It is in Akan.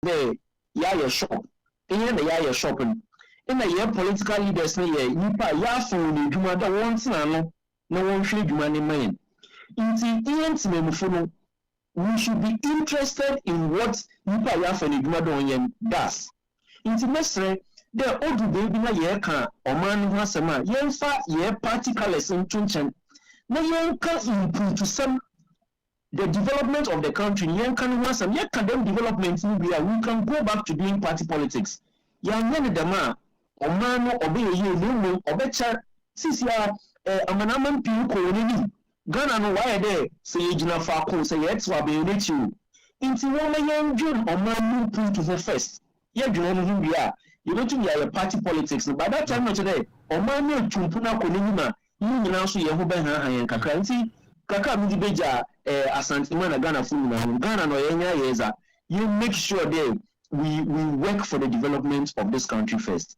the ya shop. In the ya shop in the year political leaders na ye nipa ya phone ni dwuma da won tena no won hwe dwuma ne man. Inti no we should be interested in what nipa ya phone ni dwuma da won yen does. Inti mesre the old baby na ye ka oman ho asema yenfa ye party colors ntunchen na yen ka improve to some the development of the country. Yen kan ho asem ye ka dem development ni bia we can go back to doing party politics. Ya nyane dema oman no obe ye no obecha sisia amanaman pi ko ni Ghana no why there say ye gina fa ko say ye twa be ni chi inti won na yen dwun oman no put to the first ye dwun no bia you don't think you party politics. By that time, not today. Or man, no chumpuna konima. You now see your home and kakranti. Kaka Mudibeja, Asantimana Ghana Fumina, Ghana no Yeza. You make sure that we work for the development of this country first.